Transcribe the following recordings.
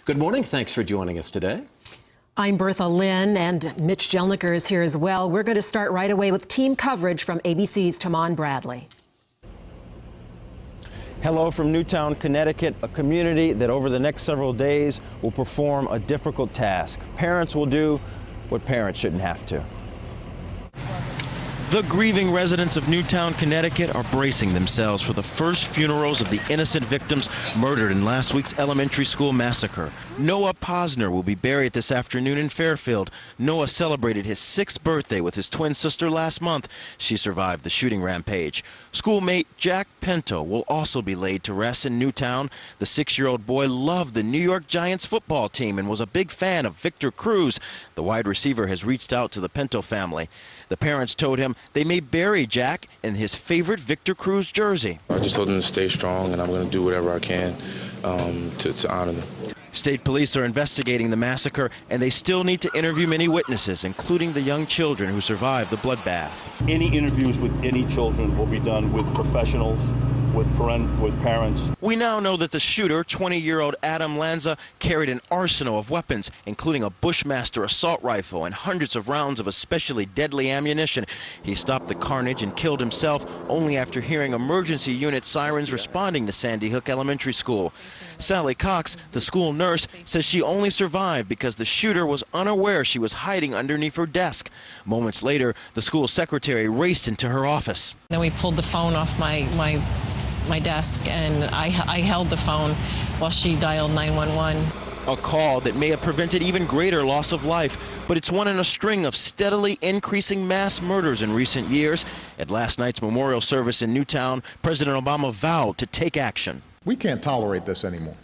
Good morning. Thanks for joining us today. I'm Bertha, Lynn, and Mitch Jelniker is here as well. We're going to start right away with team coverage from ABC's Tamon Bradley. Hello from Newtown, Connecticut, a community that over the next several days will perform a difficult task. Parents will do what parents shouldn't have to. The grieving residents of Newtown, Connecticut are bracing themselves for the first funerals of the innocent victims murdered in last week's elementary school massacre. Noah Posner will be buried this afternoon in Fairfield. Noah celebrated his 6th birthday with his twin sister last month. She survived the shooting rampage. Schoolmate Jack Pinto will also be laid to rest in Newtown. The 6-year-old boy loved the New York Giants football team and was a big fan of Victor Cruz. The wide receiver has reached out to the Pinto family. The parents told him they may bury Jack in his favorite Victor Cruz jersey. I just told them to stay strong, and I'm going to do whatever I can to honor them. State police are investigating the massacre, and they still need to interview many witnesses, including the young children who survived the bloodbath. Any interviews with any children will be done with professionals, with parents. We now know that the shooter, 20-year-old Adam Lanza, carried an arsenal of weapons, including a Bushmaster assault rifle and hundreds of rounds of especially deadly ammunition. He stopped the carnage and killed himself only after hearing emergency unit sirens responding to Sandy Hook Elementary School. Sally Cox, the school nurse, says she only survived because the shooter was unaware she was hiding underneath her desk. Moments later, the school secretary raced into her office. Then we pulled the phone off my desk, and I held the phone while she dialed 911. A call that may have prevented even greater loss of life, but it's one in a string of steadily increasing mass murders in recent years. At last night's memorial service in Newtown, President Obama vowed to take action. We can't tolerate this anymore.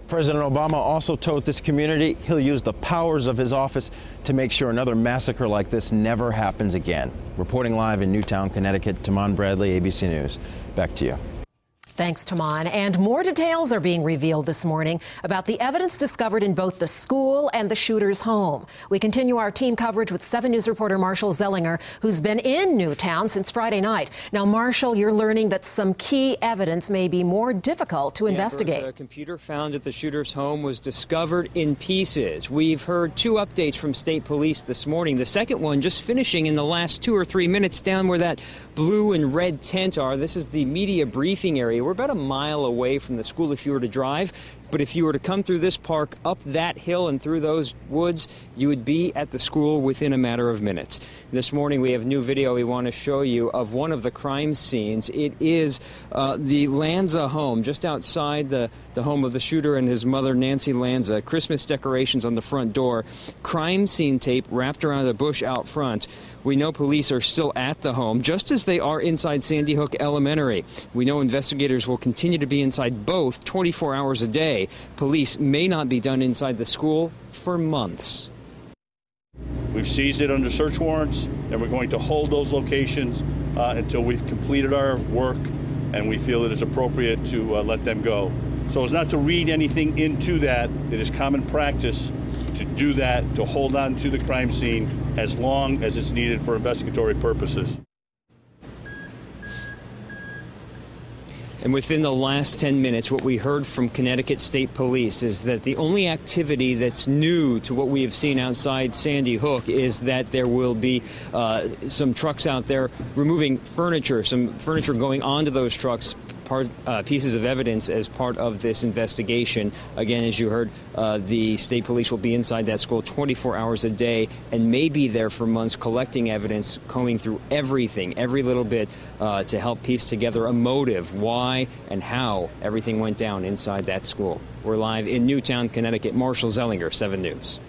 President Obama also told this community he'll use the powers of his office to make sure another massacre like this never happens again. Reporting live in Newtown, Connecticut, Tamon Bradley, ABC News. Back to you. Thanks, Tamon. And more details are being revealed this morning about the evidence discovered in both the school and the shooter's home. We continue our team coverage with 7 News reporter Marshall Jelniker, who's been in Newtown since Friday night. Now, Marshall, you're learning that some key evidence may be more difficult to investigate. The computer found at the shooter's home was discovered in pieces. We've heard 2 updates from state police this morning. The second one just finishing in the last 2 or 3 minutes down where that blue and red tent are. This is the media briefing area. We're about a mile away from the school if you were to drive, but if you were to come through this park, up that hill and through those woods, you would be at the school within a matter of minutes. This morning we have new video we want to show you of one of the crime scenes. It is the Lanza home, just outside the home of the shooter and his mother, Nancy Lanza. Christmas decorations on the front door, crime scene tape wrapped around a bush out front. We know police are still at the home, just as they are inside Sandy Hook Elementary. We know investigators will continue to be inside both 24 hours a day. Police may not be done inside the school for months. We've seized it under search warrants, and we're going to hold those locations until we've completed our work and we feel it is appropriate to let them go. So as not to read anything into that, it is common practice to do that, to hold on to the crime scene as long as it's needed for investigatory purposes. And within the last 10 minutes, what we heard from Connecticut State Police is that the only activity that's new to what we have seen outside Sandy Hook is that there will be some trucks out there removing furniture, some furniture going onto those trucks, pieces of evidence as part of this investigation. Again, as you heard, the state police will be inside that school 24 hours a day and may be there for months collecting evidence, combing through everything, every little bit, to help piece together a motive, why and how everything went down inside that school. We're live in Newtown, Connecticut. Marshall Jelniker, 7 News.